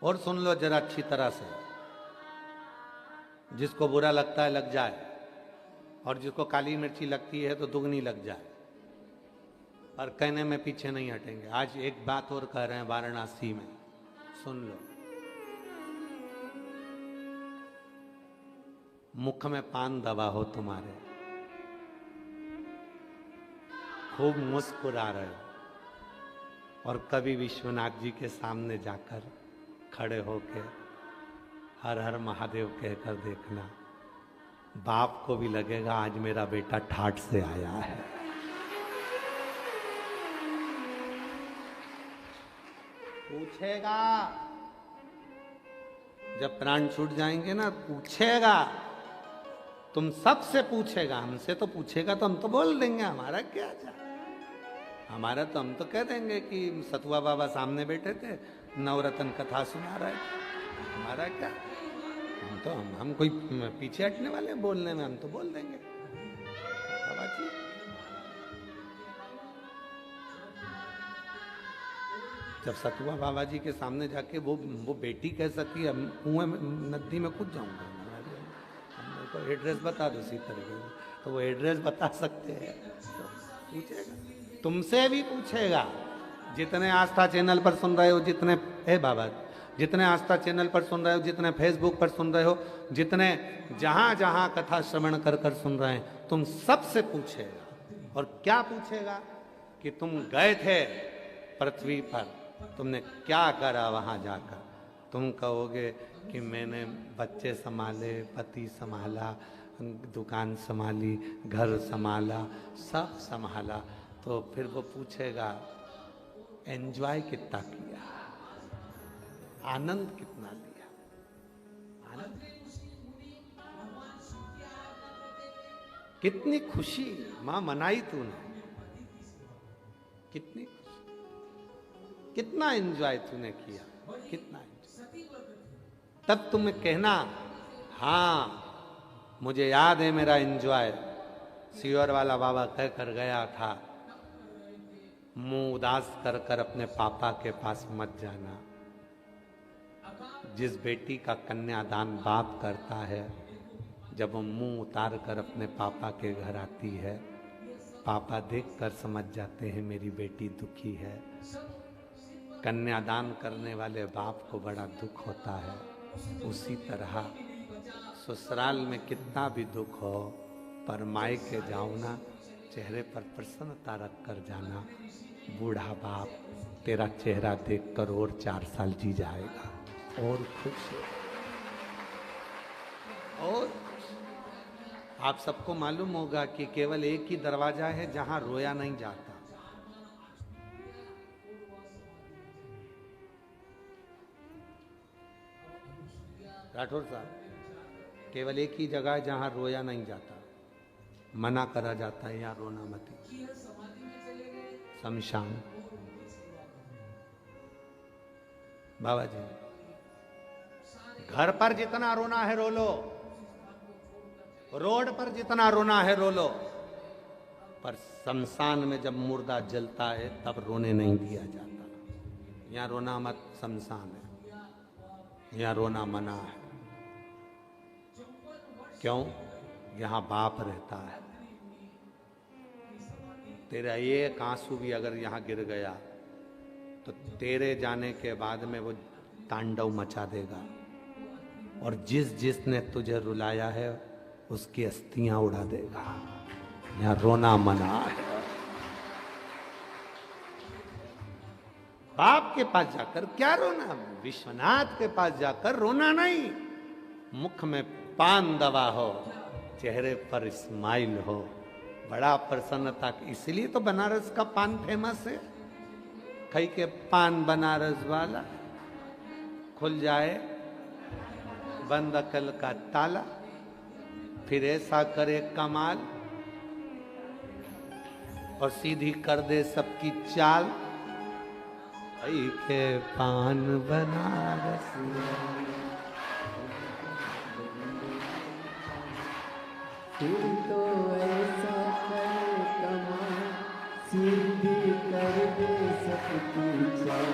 और सुन लो जरा अच्छी तरह से, जिसको बुरा लगता है लग जाए, और जिसको काली मिर्ची लगती है तो दुगनी लग जाए, और कहने में पीछे नहीं हटेंगे। आज एक बात और कह रहे हैं वाराणसी में, सुन लो। मुख में पान दबा हो तुम्हारे, खूब मुस्कुरा रहे हो, और कभी विश्वनाथ जी के सामने जाकर खड़े होके हर हर महादेव कहकर देखना, बाप को भी लगेगा आज मेरा बेटा ठाठ से आया है। पूछेगा, जब प्राण छूट जाएंगे ना, पूछेगा, तुम सबसे पूछेगा, हमसे तो पूछेगा तो हम तो बोल देंगे, हमारा क्या जा, हमारा तो हम तो कह देंगे कि सतुआ बाबा सामने बैठे थे, नवरत्न कथा सुना रहे थे, हमारा क्या, हम कोई पीछे हटने वाले बोलने में, हम तो बोल देंगे। जब सतुआ बाबा जी के सामने जाके वो बेटी कह सकती है, कुएं में नदी में कूद जाऊंगा, हमको एड्रेस बता दो इसी तरीके से, तो वो एड्रेस बता सकते हैं। तो पूछेगा, तुमसे भी पूछेगा, जितने आस्था चैनल पर सुन रहे हो, जितने बाबा, जितने आस्था चैनल पर सुन रहे हो, जितने फेसबुक पर सुन रहे हो, जितने जहां जहां कथा श्रवण कर कर सुन रहे हैं, तुम सबसे पूछेगा। और क्या पूछेगा कि तुम गए थे पृथ्वी पर, तुमने क्या करा वहां जाकर। तुम कहोगे कि मैंने बच्चे संभाले, पति संभाला, दुकान संभाली, घर संभाला, सब संभाला। तो फिर वो पूछेगा एंजॉय कितना किया, आनंद कितना लिया, आनंद कितनी खुशी मां मनाई तूने, कितनी खुशी, कितना एंजॉय तूने किया, कितना एंजॉय। तब तुम्हें कहना, हाँ मुझे याद है मेरा एंजॉय, सीवर वाला बाबा कह कर गया था, मुंह उदास कर कर अपने पापा के पास मत जाना। जिस बेटी का कन्यादान बाप करता है, जब वो मुंह उतार कर अपने पापा के घर आती है, पापा देखकर समझ जाते हैं मेरी बेटी दुखी है। कन्यादान करने वाले बाप को बड़ा दुख होता है। उसी तरह ससुराल में कितना भी दुख हो, पर मायके जाओ ना, चेहरे पर प्रसन्नता रख कर जाना। बूढ़ा बाप तेरा चेहरा देखकर और 4 साल जी जाएगा, और खुश। और आप सबको मालूम होगा कि केवल एक ही दरवाजा है जहां रोया नहीं जाता। राठौर साहब, केवल एक ही जगह है जहां रोया नहीं जाता, मना करा जाता है, यहाँ रोना मत। शमशान। बाबा जी, घर पर जितना रोना है रो लो, रोड पर जितना रोना है रो लो, पर शमशान में जब मुर्दा जलता है तब रोने नहीं दिया जाता। यहाँ रोना मत, शमशान है, यहाँ रोना मना है। क्यों? यहाँ बाप रहता है। तेरा एक आंसू भी अगर यहाँ गिर गया तो तेरे जाने के बाद में वो तांडव मचा देगा, और जिसने तुझे रुलाया है उसकी अस्थियां उड़ा देगा। यहाँ रोना मना है। बाप के पास जाकर क्या रोना, विश्वनाथ के पास जाकर रोना नहीं। मुख में पान दबा हो, चेहरे पर स्माइल हो, बड़ा प्रसन्नता। इसलिए तो बनारस का पान फेमस है। कहीं के पान बनारस वाला, खुल जाए बंद अकल का ताला, फिर ऐसा करे कमाल और सीधी कर दे सबकी चाल। कहीं के पान बनारस तो ऐसा कर कमाल, सीधी कर दे सबकी चाल।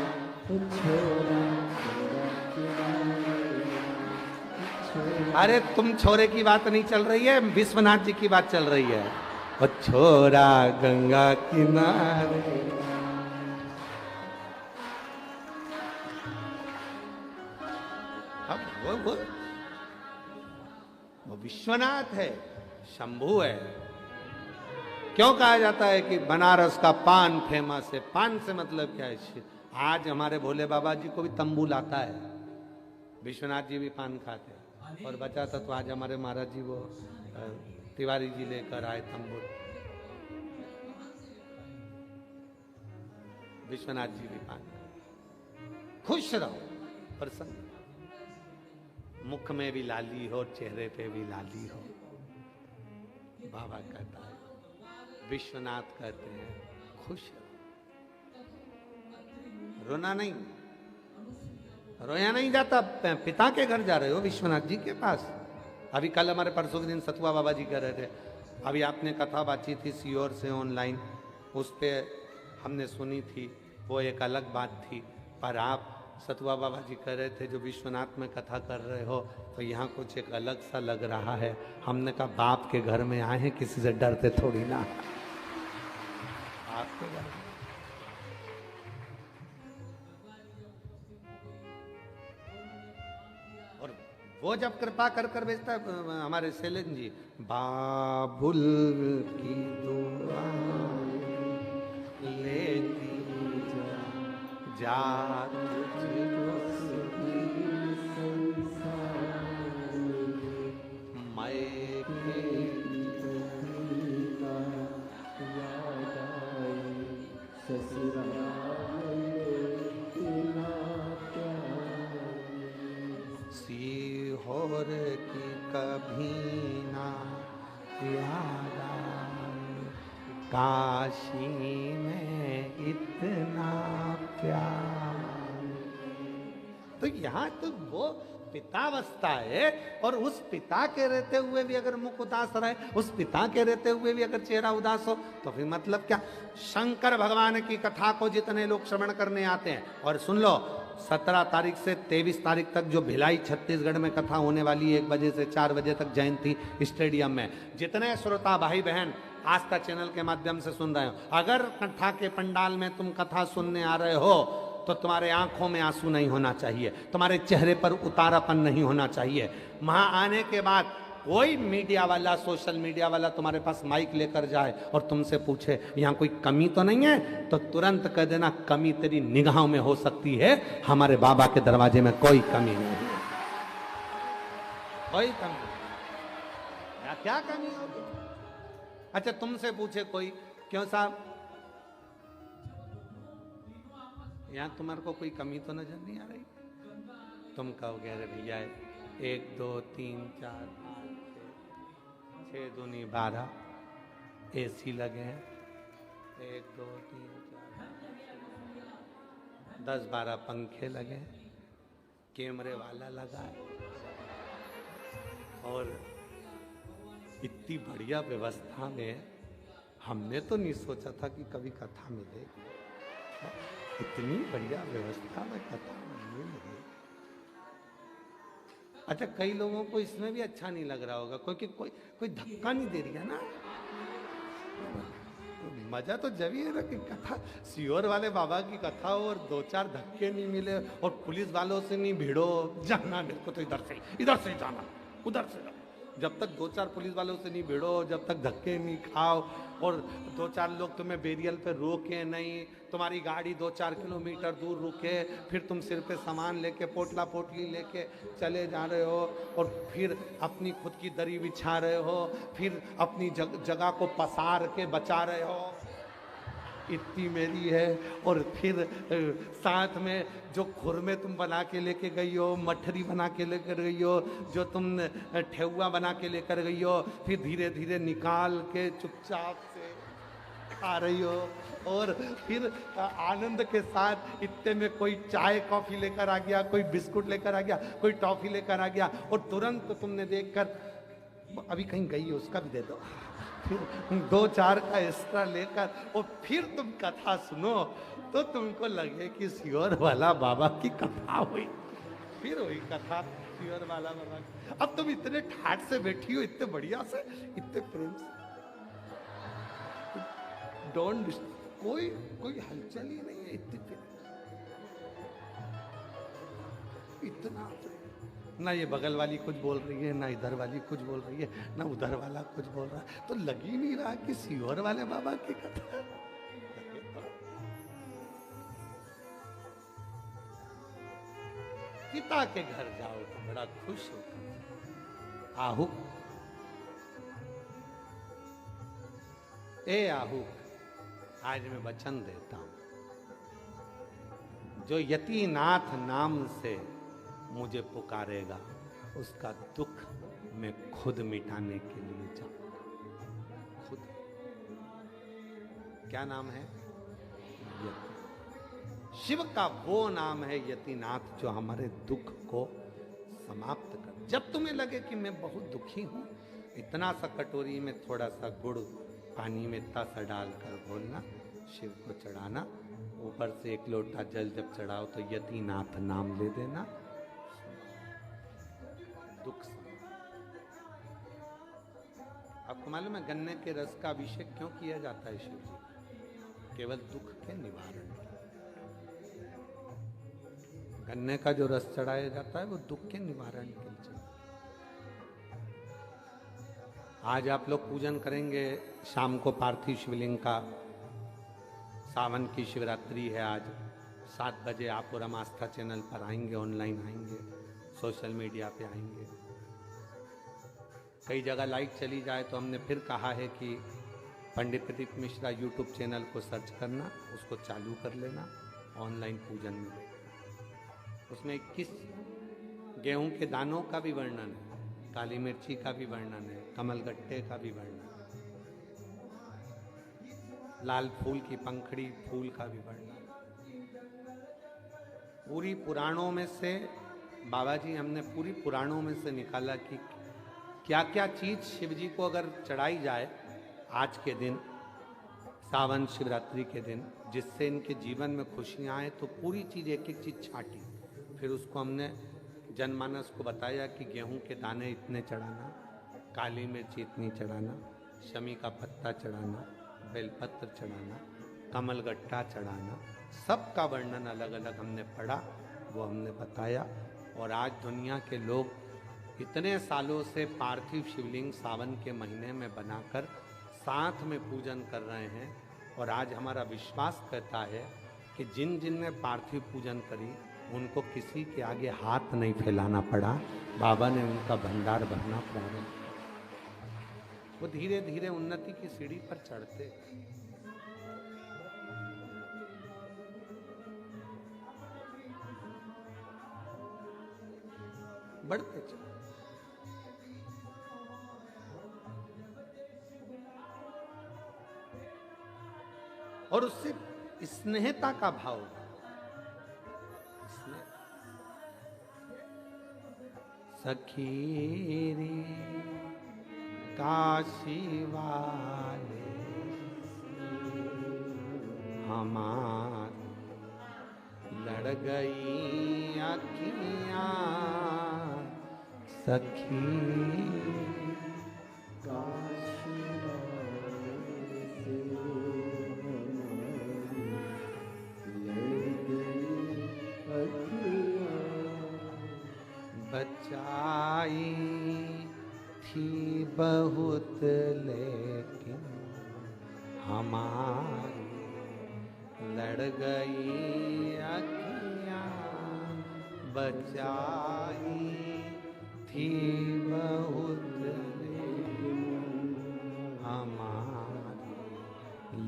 छोरा छोरा अरे तुम छोरे की बात नहीं चल रही है, विश्वनाथ जी की बात चल रही है। ओ छोरा गंगा किनारे, अब वो विश्वनाथ है, शंभू है। क्यों कहा जाता है कि बनारस का पान फेमस है? पान से मतलब क्या है? आज हमारे भोले बाबा जी को भी तंबू लाता है, विश्वनाथ जी भी पान खाते हैं, और बचा था तो आज हमारे महाराज जी वो तिवारी जी लेकर आए तंबू। विश्वनाथ जी भी पान। खुश रहो, प्रसन्न, मुख में भी लाली हो, चेहरे पे भी लाली हो। बाबा कहता है, विश्वनाथ कहते हैं खुश रहो, रोना नहीं, रोया नहीं जाता। पिता के घर जा रहे हो, विश्वनाथ जी के पास। अभी कल हमारे परसों के दिन सतुआ बाबा जी कह रहे थे, अभी आपने कथा बातची थी सीओर से ऑनलाइन, उस पर हमने सुनी थी, वो एक अलग बात थी। पर आप सतुआ बाबा जी कह रहे थे जो विश्वनाथ में कथा कर रहे हो तो यहाँ कुछ एक अलग सा लग रहा है। हमने कहा बाप के घर में आए हैं, किसी से डरते थोड़ी ना। आपके घर में और वो जब कृपा कर कर भेजता है हमारे सेलन जी, बाबुल की दुआ लेती जा सीहोर की कभी ना याद आए, काशी में इतना प्यार। तो यहाँ तो वो पितावस्था है, और उस पिता के रहते हुए भी अगर मुख उदास रहे, उस पिता के रहते हुए भी अगर चेहरा उदास हो, तो फिर मतलब क्या? शंकर भगवान की कथा को जितने लोग श्रवण करने आते हैं, और सुन लो 17 तारीख से 23 तारीख तक जो भिलाई छत्तीसगढ़ में कथा होने वाली है, 1 बजे से 4 बजे तक जयंती स्टेडियम में, जितने श्रोता भाई बहन आस्था चैनल के माध्यम से सुन रहे हो, अगर कथा के पंडाल में तुम कथा सुनने आ रहे हो तो तुम्हारे आंखों में आंसू नहीं होना चाहिए, तुम्हारे चेहरे पर उतारापन नहीं होना चाहिए। वहां आने के बाद कोई मीडिया वाला, सोशल मीडिया वाला तुम्हारे पास माइक लेकर जाए और तुमसे पूछे यहाँ कोई कमी तो नहीं है, तो तुरंत कह देना कमी तेरी निगाहों में हो सकती है, हमारे बाबा के दरवाजे में कोई कमी नहीं है, कोई कमी नहीं। क्या कमी होगी? अच्छा तुमसे पूछे कोई, क्यों साहब यहाँ तुम्हारे को कोई कमी तो नजर नहीं आ रही? तुम कहोगे अरे भैया 1 2 3 4 5 6 दूनी 12 AC लगे हैं, 1 2 3 4 10 12 पंखे लगे हैं, कैमरे वाला लगा है, और इतनी बढ़िया व्यवस्था में हमने तो नहीं सोचा था कि कभी कथा मिलेगी। इतनी बढ़िया व्यवस्था में कथा मिलेगी। अच्छा कई लोगों को इसमें भी अच्छा नहीं लग रहा होगा, क्योंकि कोई धक्का नहीं दे रही है ना। मजा तो जब ही है ना कि कथा सीहोर वाले बाबा की कथा हो और 2-4 धक्के नहीं मिले और पुलिस वालों से नहीं भिड़ो, जाना मेरे को तो इधर से जाना, उधर से जाना। जब तक 2-4 पुलिस वालों से नहीं भिड़ो, जब तक धक्के नहीं खाओ और 2-4 लोग तुम्हें बेरियल पे रोके नहीं, तुम्हारी गाड़ी 2-4 किलोमीटर दूर रुके, फिर तुम सिर पे सामान लेके पोटला पोटली लेके चले जा रहे हो, और फिर अपनी खुद की दरी बिछा रहे हो, फिर अपनी जगह को पसार के बचा रहे हो, इतनी मेरी है। और फिर साथ में जो खुरमे तुम बना के लेके गई हो, मठरी बना के लेकर गई हो, जो तुम ठेहुआ बना के लेकर गई हो, फिर धीरे धीरे निकाल के चुपचाप से खा रही हो, और फिर आनंद के साथ इतने में कोई चाय कॉफी लेकर आ गया, कोई बिस्कुट लेकर आ गया, कोई टॉफी लेकर आ गया, और तुरंत तुमने देखकर अभी कहीं गई हो उसका भी दे दो, फिर 2-4 का एक्स्ट्रा लेकर, और फिर तुम कथा सुनो तो तुमको लगे कि सीहोर वाला बाबा की कथा हुई। फिर वही कथा प्योर वाला बाबा की। अब तुम इतने ठाट से बैठी हो, इतने बढ़िया से, इतने प्रेम से, डोंट, कोई कोई हलचल ही नहीं है, इतनी प्रेम, इतना प्रेम। ना ये बगल वाली कुछ बोल रही है, ना इधर वाली कुछ बोल रही है, ना उधर वाला कुछ बोल रहा है, तो लग ही नहीं रहा कि सीहोर वाले बाबा की कथा। पिता के घर जाओ तो बड़ा खुश होकर, आहू ए आहू, आज मैं वचन देता हूं, जो यतीनाथ नाम से मुझे पुकारेगा उसका दुख मैं खुद मिटाने के लिए जाऊंगा, खुद। क्या नाम है? यति। शिव का वो नाम है यतिनाथ जो हमारे दुख को समाप्त कर। जब तुम्हें लगे कि मैं बहुत दुखी हूं, इतना सा कटोरी में थोड़ा सा गुड़ पानी में इतना सा डालकर घोलना, शिव को चढ़ाना, ऊपर से एक लोटा जल जब चढ़ाओ तो यतिनाथ नाम ले देना, दुख समाप्त। आपको मालूम है गन्ने के रस का अभिषेक क्यों किया जाता है शिव जी? केवल दुख के निवारण के। गन्ने का जो रस चढ़ाया जाता है वो दुख के निवारण के लिए। आज आप लोग पूजन करेंगे शाम को पार्थिव शिवलिंग का। सावन की शिवरात्रि है आज 7 बजे। आप और हम आस्था चैनल पर आएंगे, ऑनलाइन आएंगे, सोशल मीडिया पे आएंगे। कई जगह लाइव चली जाए तो हमने फिर कहा है कि पंडित प्रदीप मिश्रा यूट्यूब चैनल को सर्च करना, उसको चालू कर लेना, ऑनलाइन पूजन में। उसमें 21 गेहूं के दानों का भी वर्णन है, काली मिर्ची का भी वर्णन है, कमलगट्टे का भी वर्णन है, लाल फूल की पंखड़ी फूल का भी वर्णन। पूरी पुराणों में से बाबा जी, हमने पूरी पुराणों में से निकाला कि क्या क्या चीज शिव जी को अगर चढ़ाई जाए आज के दिन, सावन शिवरात्रि के दिन, जिससे इनके जीवन में खुशियां आए, तो पूरी चीज एक एक चीज छाटी। फिर उसको हमने जनमानस को बताया कि गेहूं के दाने इतने चढ़ाना, काली मिर्ची इतनी चढ़ाना, शमी का पत्ता चढ़ाना, बेलपत्र चढ़ाना, कमलगट्टा चढ़ाना, सबका वर्णन अलग अलग हमने पढ़ा, वो हमने बताया। और आज दुनिया के लोग इतने सालों से पार्थिव शिवलिंग सावन के महीने में बनाकर साथ में पूजन कर रहे हैं। और आज हमारा विश्वास कहता है कि जिन जिन ने पार्थिव पूजन करी उनको किसी के आगे हाथ नहीं फैलाना पड़ा, बाबा ने उनका भंडार भरना प्रारंभ किया। वो धीरे धीरे उन्नति की सीढ़ी पर चढ़ते, बढ़ते चले। और उससे स्नेहता का भाव, सखी रे काशी वाले हमार लड़ गई अखियां, सखी बचाई थी बहुत लेकिन हमारी लड़ गई अखियां, बचाई थी बहुत लेकिन हमारी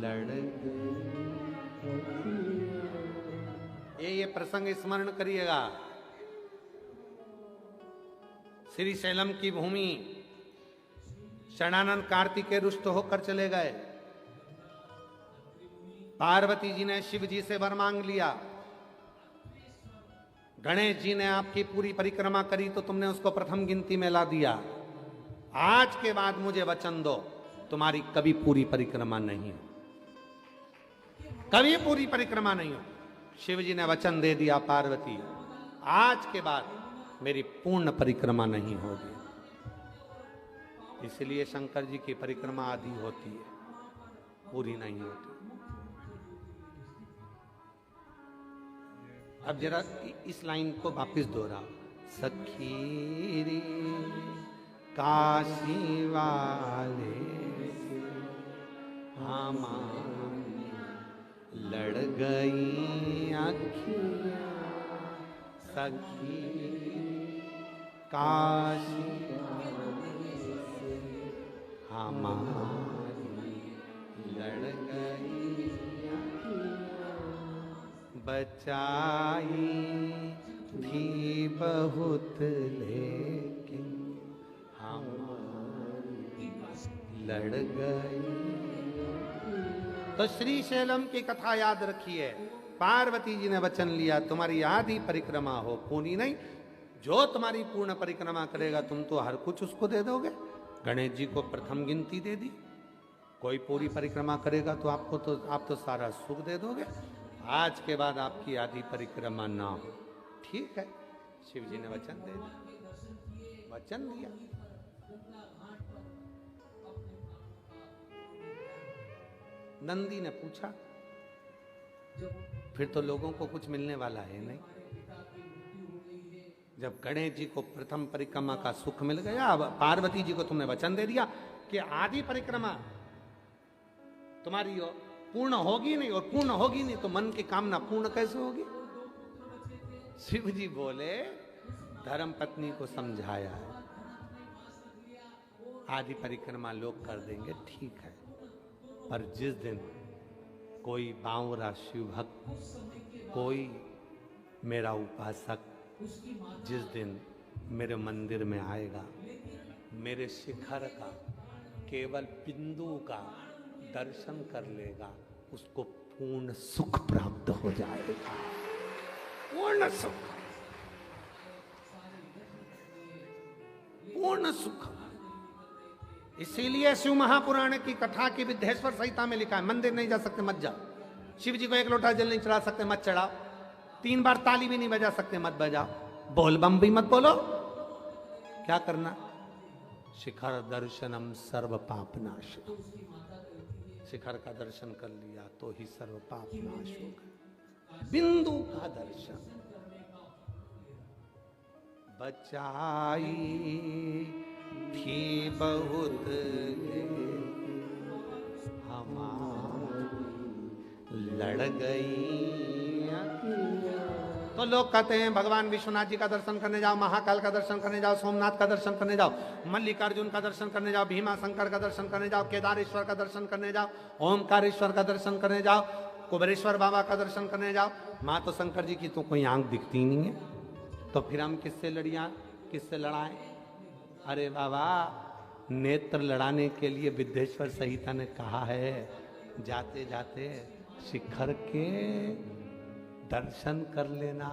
लड़ गई अखियां। ये प्रसंग स्मरण करिएगा। श्री शैलम की भूमि शरणानंद कार्तिकेय रुष्ट होकर चले गए। पार्वती जी ने शिव जी से वर मांग लिया। गणेश जी ने आपकी पूरी परिक्रमा करी तो तुमने उसको प्रथम गिनती में ला दिया। आज के बाद मुझे वचन दो, तुम्हारी कभी पूरी परिक्रमा नहीं हो, कभी पूरी परिक्रमा नहीं हो। शिव जी ने वचन दे दिया पार्वती, आज के बाद मेरी पूर्ण परिक्रमा नहीं होगी। इसलिए शंकर जी की परिक्रमा आधी होती है, पूरी नहीं होती। अब जरा इस लाइन को वापस दोहराओ। सखी रे काशी वाले से हमारी लड़ गई अखियाँ, सखी काशी से हमारी लड़ गई अखियाँ, बचाई थी बहुत लेकिन हमारी लड़ गई। तो श्रीशैलम की कथा याद रखिए। पार्वती जी ने वचन लिया तुम्हारी आधी परिक्रमा हो, पूरी नहीं। जो तुम्हारी पूर्ण परिक्रमा करेगा तुम तो हर कुछ उसको दे दोगे। गणेश जी को प्रथम गिनती दे दी। कोई पूरी परिक्रमा करेगा तो आप तो सारा सुख दे दोगे। आज के बाद आपकी आधी परिक्रमा ना हो, ठीक है। शिव जी ने वचन दे दिया, वचन दिया। नंदी ने पूछा, फिर तो लोगों को कुछ मिलने वाला है नहीं। जब गणेश जी को प्रथम परिक्रमा का सुख मिल गया, अब पार्वती जी को तुमने वचन दे दिया कि आधी परिक्रमा तुम्हारी पूर्ण होगी नहीं, और पूर्ण होगी नहीं तो मन की कामना पूर्ण कैसे होगी। शिव जी बोले धर्म पत्नी को समझाया है, आधी परिक्रमा लोग कर देंगे, ठीक है। पर जिस दिन कोई बावरा शिव भक्त, कोई मेरा उपासक जिस दिन मेरे मंदिर में आएगा, मेरे शिखर का केवल बिंदु का दर्शन कर लेगा, उसको पूर्ण सुख प्राप्त हो जाएगा। पूर्ण सुख, पूर्ण सुख। इसीलिए शिव महापुराण की कथा की विद्येश्वर संहिता में लिखा है, मंदिर नहीं जा सकते मत जाओ, शिव जी को एक लोटा जल नहीं चढ़ा सकते मत चढ़ाओ, 3 बार ताली भी नहीं बजा सकते मत बजाओ, बोल बम भी मत बोलो। क्या करना? शिखर दर्शनम सर्व पाप नाश। शिखर का दर्शन कर लिया तो ही सर्व पाप नाश होगा। बिंदु का दर्शन। बचाई थी बहुत हमारी लड़ गई। तो लोग कहते हैं भगवान विश्वनाथ जी का दर्शन करने जाओ, महाकाल का दर्शन करने जाओ, सोमनाथ का दर्शन करने जाओ, मल्लिकार्जुन का दर्शन करने जाओ, भीमा शंकर का दर्शन करने जाओ, केदारेश्वर का दर्शन करने जाओ, ओमकारेश्वर का दर्शन करने जाओ, कुबेरेश्वर बाबा का दर्शन करने जाओ। माँ तो शंकर जी की तो कोई आंख दिखती नहीं है, तो फिर हम किससे लड़ाएं? अरे बाबा, नेत्र लड़ाने के लिए विद्येश्वर संहिता ने कहा है, जाते जाते शिखर के दर्शन कर लेना।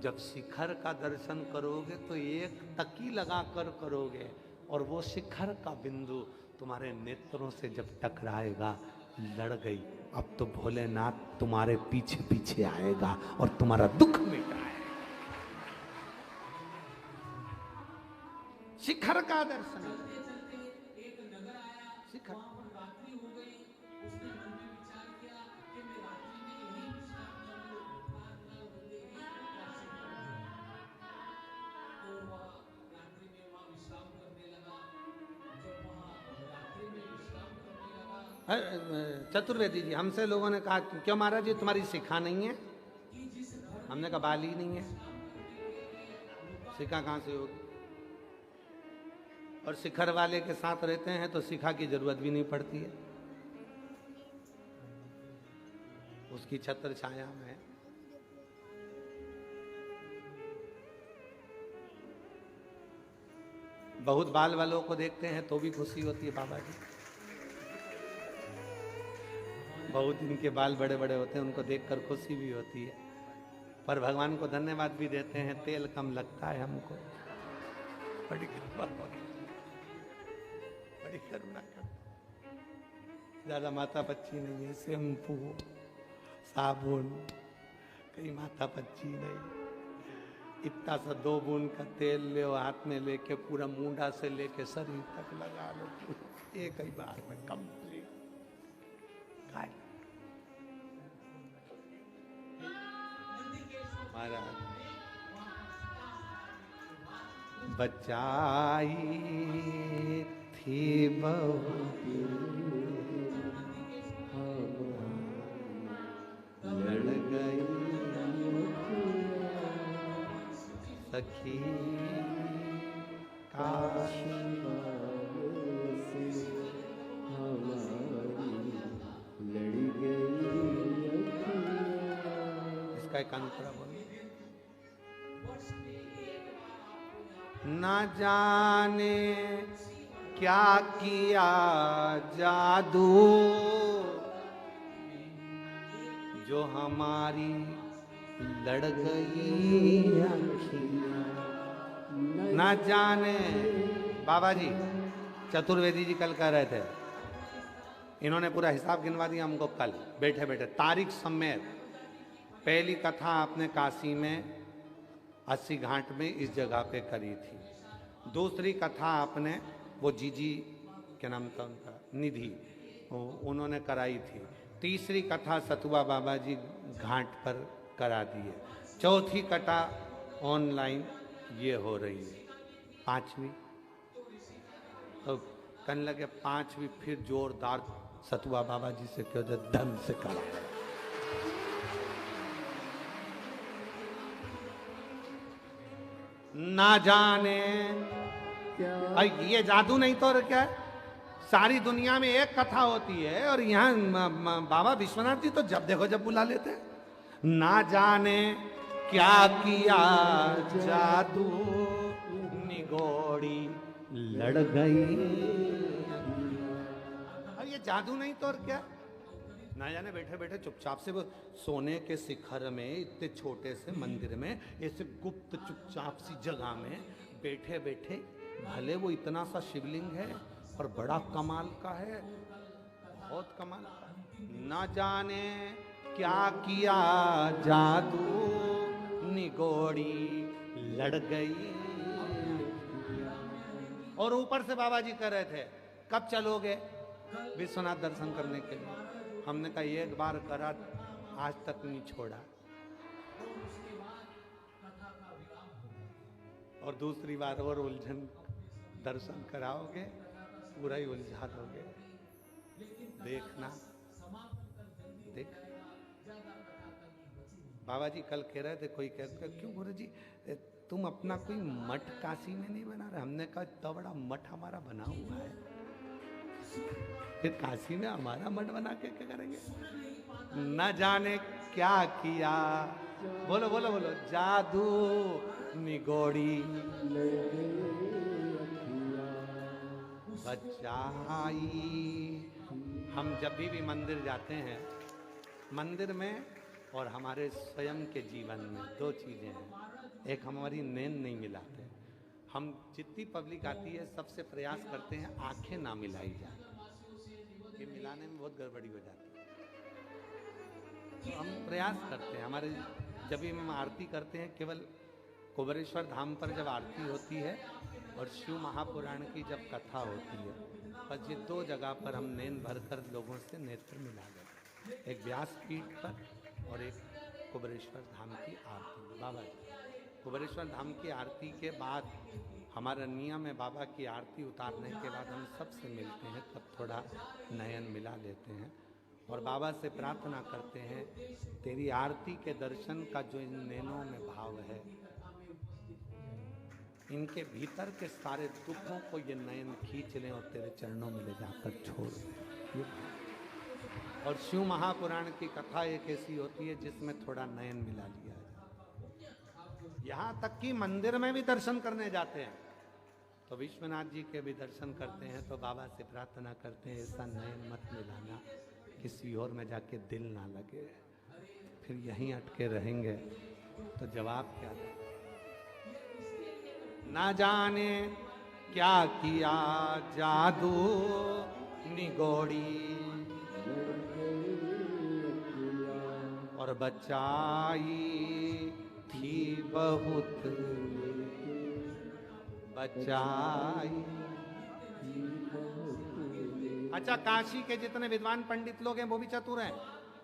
जब शिखर का दर्शन करोगे तो एक तकी लगा कर करोगे, और वो शिखर का बिंदु तुम्हारे नेत्रों से जब टकराएगा, लड़ गई। अब तो भोलेनाथ तुम्हारे पीछे पीछे आएगा और तुम्हारा दुख मिटाएगा। शिखर का दर्शन, शिखर। चतुर्वेदी जी हमसे लोगों ने कहा, क्यों महाराज जी तुम्हारी शिखा नहीं है? हमने कहा बाल ही नहीं है, शिखा कहाँ से होगी? और शिखर वाले के साथ रहते हैं तो शिखा की जरूरत भी नहीं पड़ती है, उसकी छत्र छाया में। बहुत बाल वालों को देखते हैं तो भी खुशी होती है बाबा जी। बहुत इनके बाल बड़े बड़े होते हैं, उनको देखकर खुशी भी होती है, पर भगवान को धन्यवाद भी देते हैं, तेल कम लगता है हमको। बड़ी कृपा होगी, बड़ी करुणा कर। ज्यादा माथा पच्ची नहीं है, शैम्पू साबुन कहीं माथा पच्ची नहीं, इतना सा 2 बूंद का तेल ले हाथ में लेके पूरा मुंडा से लेके शरीर तक लगा लो, एक ही बार में कंप्लीट। महाराज बचाई थी बहू लड़ गई सखी काशी लड़ गई। इसका एक अंतरा बोलो। न जाने क्या किया जादू जो हमारी लड़ गई अखियां। न जाने बाबा जी चतुर्वेदी जी कल कह रहे थे, इन्होंने पूरा हिसाब गिनवा दिया हमको कल बैठे बैठे तारीख समेत। पहली कथा आपने काशी में 80 घाट में इस जगह पे करी थी। दूसरी कथा आपने वो जीजी क्या नाम था उनका, निधि, उन्होंने कराई थी। तीसरी कथा सतुआ बाबा जी घाट पर करा दी है। चौथी कथा ऑनलाइन ये हो रही है। 5वीं तो कहने लगे 5वीं फिर जोरदार सतुआ बाबा जी से क्यों धन से करा। ना जाने क्या ये जादू नहीं तो और क्या है? सारी दुनिया में एक कथा होती है और यहाँ बाबा विश्वनाथ जी तो जब देखो जब बुला लेते हैं। ना जाने क्या किया जादू निगोड़ी लड़ गई। और ये जादू नहीं तो और क्या? ना जाने बैठे बैठे चुपचाप से वो सोने के शिखर में इतने छोटे से मंदिर में ऐसे गुप्त चुपचाप सी जगह में बैठे बैठे, भले वो इतना सा शिवलिंग है और बड़ा कमाल का है, बहुत कमाल का। ना जाने क्या किया जादू निगोड़ी लड़ गई। और ऊपर से बाबा जी कह रहे थे कब चलोगे विश्वनाथ दर्शन करने के लिए? हमने कहा एक बार करा आज तक नहीं छोड़ा, और दूसरी बार और उलझन दर्शन कराओगे पूरा ही उलझा दोगे। देखना देख बाबा जी कल कह रहे थे, कोई कहते क्यों गुरु जी तुम अपना कोई मठ काशी में नहीं बना रहे? हमने कहा इतना बड़ा मठ हमारा बना हुआ है, फिर काशी में हमारा मठ बना के क्या करेंगे? न जाने क्या किया, बोलो बोलो बोलो, जादू निगोड़ी बचाई। हम जब भी मंदिर जाते हैं, मंदिर में और हमारे स्वयं के जीवन में 2 चीजें हैं। एक हमारी नींद नहीं मिलाते। हम जितनी पब्लिक आती है सबसे प्रयास करते हैं आंखें ना मिलाई जाए, ये मिलाने में बहुत गड़बड़ी हो जाती है। तो हम प्रयास करते हैं, हमारे जब भी हम आरती करते हैं, केवल कुबेरेश्वर धाम पर जब आरती होती है और शिव महापुराण की जब कथा होती है, बस ये 2 जगह पर हम नैन भरकर लोगों से नेत्र मिला लेते, एक व्यासपीठ पर और एक कुबेरेश्वर धाम की आरती। बाबा जी कुबेरेश्वर धाम की आरती के बाद हमारा नियम है, बाबा की आरती उतारने के बाद हम सबसे मिलते हैं, तब थोड़ा नयन मिला लेते हैं और बाबा से प्रार्थना करते हैं तेरी आरती के दर्शन का जो इन नैनों में भाव है, इनके भीतर के सारे दुखों को ये नयन खींच लें और तेरे चरणों में ले जाकर छोड़ दें। और शिव महापुराण की कथा एक ऐसी होती है जिसमें थोड़ा नयन मिला लिया जाए। यहाँ तक कि मंदिर में भी दर्शन करने जाते हैं तो विश्वनाथ जी के भी दर्शन करते हैं तो बाबा से प्रार्थना करते हैं ऐसा नयन मत मिलाना किसी और में जाके दिल ना लगे, फिर यहीं अटके रहेंगे। तो जवाब क्या है? ना जाने क्या किया जादू निगोड़ी और बचाई थी बहुत बचाई। अच्छा, काशी के जितने विद्वान पंडित लोग हैं वो भी चतुर हैं,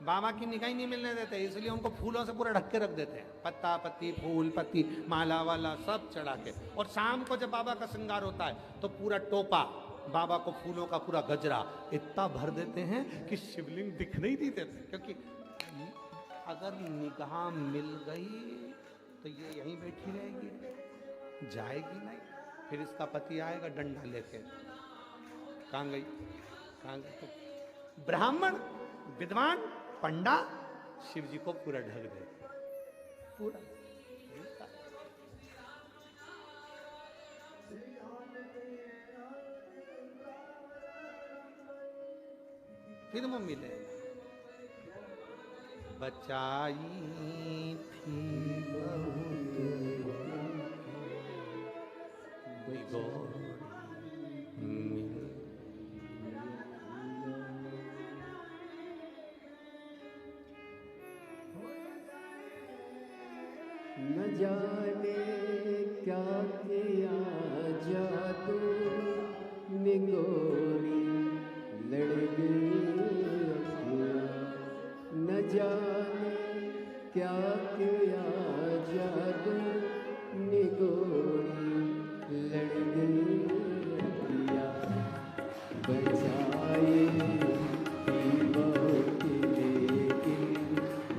बाबा की निगाह ही नहीं मिलने देते, इसलिए उनको फूलों से पूरा ढक के रख देते हैं, पत्ता पत्ती फूल पत्ती माला वाला सब चढ़ा के। और शाम को जब बाबा का श्रृंगार होता है तो पूरा टोपा बाबा को फूलों का पूरा गजरा इतना भर देते हैं कि शिवलिंग दिखने ही नहीं देते, क्योंकि अगर निगाह मिल गई तो ये यहीं बैठी रहेगी, जाएगी नहीं। फिर इसका पति आएगा डंडा लेके, कहाँ गई कहाँ गई? तो ब्राह्मण विद्वान पंडा शिव जी को पूरा ढक दे, पूरा। फिर वो मिले, बचाई थी बहुत न जाने क्या किया जादू निगोरी लड़ गई अखियाँ। न जाने क्या किया जादू निगोरी लड़ गई अखियाँ। बचाई थी बहुत लेकिन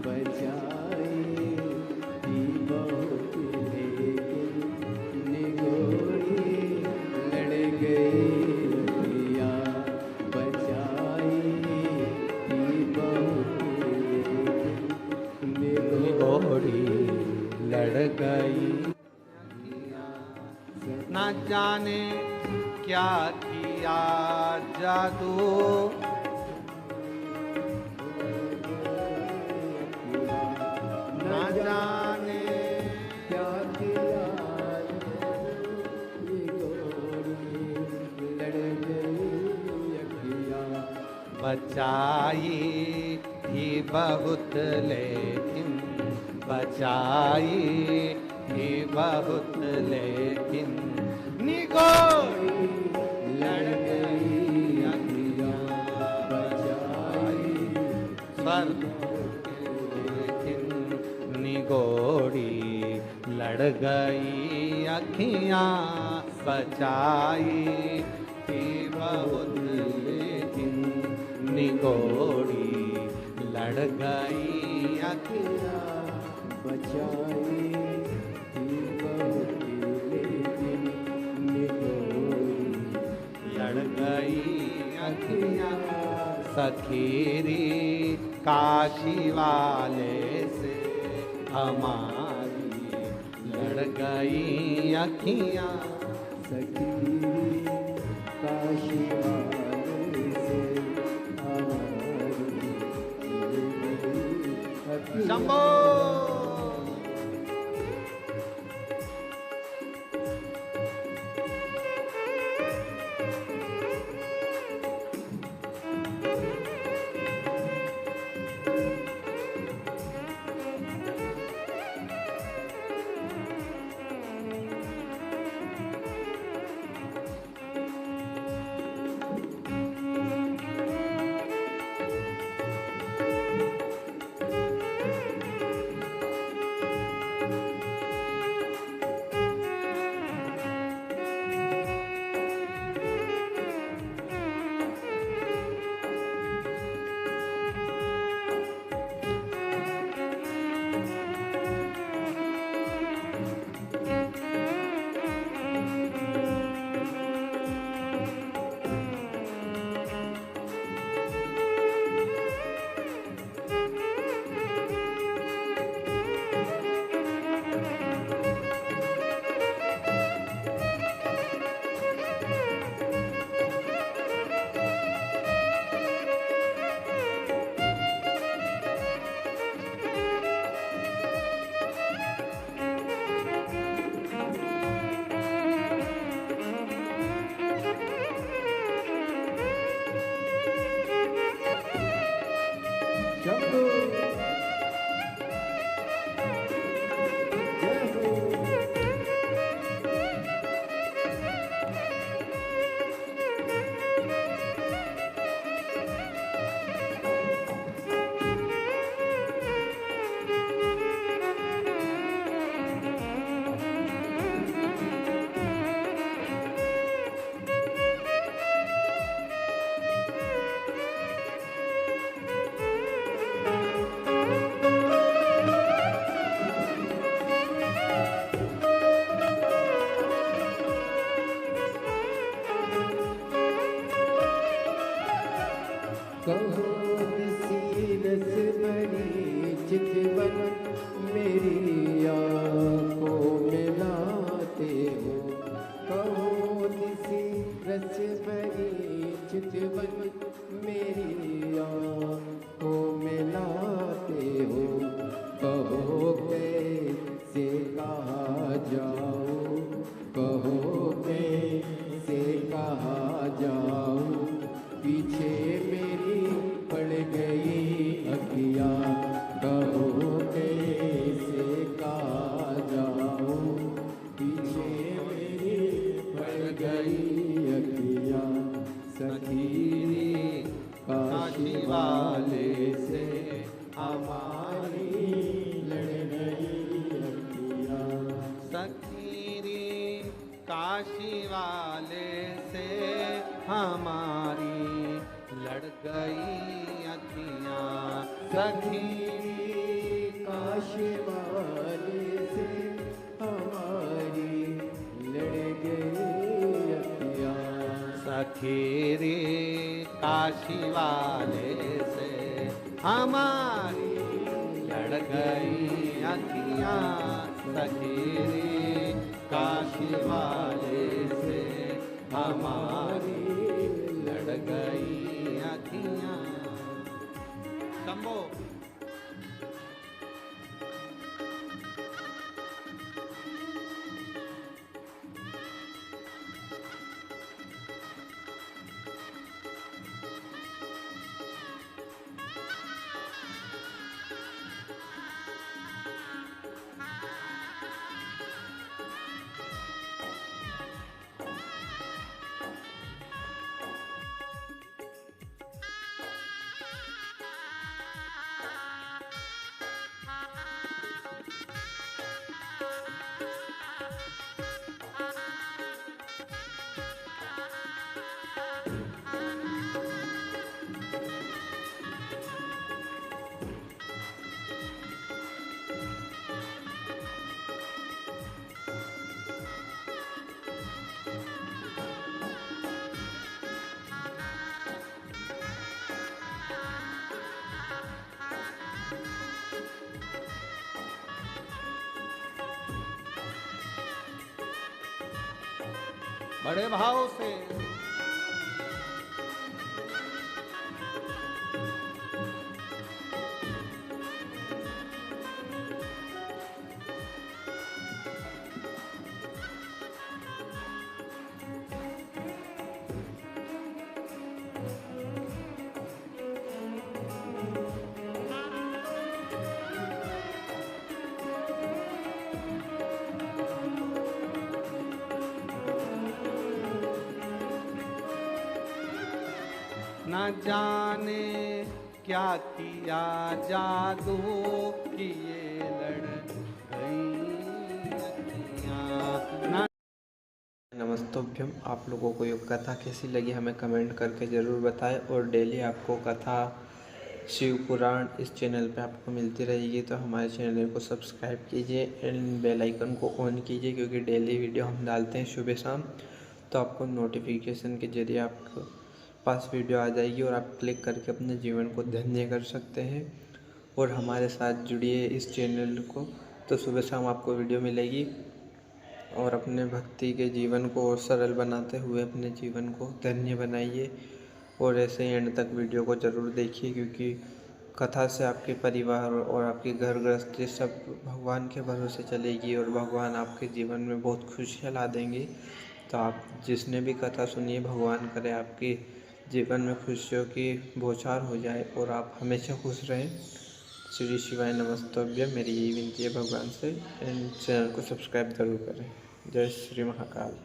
बचाई थी बहुत लेकिन निगोरी लड़ गई अखियाँ। बचाई थी बहुत लेकिन निगोरी लड़ गई। न जाने क्या किया जादू, न जाने क्या किया निगोरी लड़ गई अखियाँ। बचाई थी बहुत लेकिन बचाई थी बहुत लेकिन निगोरी लड़ गई अखियाँ। बचाई सर लेकिन निगोरी लड़ गई अखियाँ। बचाई थी बहुत लेकिन निगोरी लड़ गई अखियाँ। बचाई थी बहुत लेकिन निगोरी लड़ गई अखियाँ। सखीरी काशी वाले से हमारी लड़ गई अखियाँ। सखी काशी वाले से हमारी अखियाँ। शंभो। कहो किसी रस भरी चितवन मेरी आँखों में लाते हो। कहो किसी रस भरी चितवन मेरी आँखों में लाते हो। कहो कैसे कहा जाऊँ, कहो कैसे कहा जाऊँ, पीछे मेरी पड़ गई अखियाँ। कहो कैसे कहा जाऊँ, पीछे मेरी पड़ गई अखियाँ। सखी काशी वाले से हमारी लड़ गई अखियाँ। सखीरी काशी वाले से हमारी लड़ गई अखियाँ। सखी काशी वाले से हमारी लड़ गई अखियाँ। सखीरी काशी वाले से हमारी लड़ गई अखियाँ। सखीरी काशी वाले से हमारी लड़ गई अखियाँ। शंभो। बड़े भाव से न जाने क्या किया जादू कि ये लड़ गई अखियाँ। नमस्तोभ्यम। आप लोगों को ये कथा कैसी लगी हमें कमेंट करके ज़रूर बताएं। और डेली आपको कथा शिव पुराण इस चैनल पे आपको मिलती रहेगी, तो हमारे चैनल को सब्सक्राइब कीजिए एंड बेल आइकन को ऑन कीजिए, क्योंकि डेली वीडियो हम डालते हैं सुबह शाम, तो आपको नोटिफिकेशन के जरिए आपके पास वीडियो आ जाएगी और आप क्लिक करके अपने जीवन को धन्य कर सकते हैं। और हमारे साथ जुड़िए इस चैनल को, तो सुबह शाम आपको वीडियो मिलेगी। और अपने भक्ति के जीवन को और सरल बनाते हुए अपने जीवन को धन्य बनाइए। और ऐसे ही एंड तक वीडियो को ज़रूर देखिए, क्योंकि कथा से आपके परिवार और आपके घर गृहस्थी सब भगवान के भरोसे चलेगी और भगवान आपके जीवन में बहुत खुशियाँ ला देंगे। तो आप जिसने भी कथा सुनी है, भगवान करे आपके जीवन में खुशियों की बौछार हो जाए और आप हमेशा खुश रहें। श्री शिवाय नमस्तोभ्य। मेरी यही विनती है भगवान से, एंड चैनल को सब्सक्राइब जरूर करें। जय श्री महाकाल।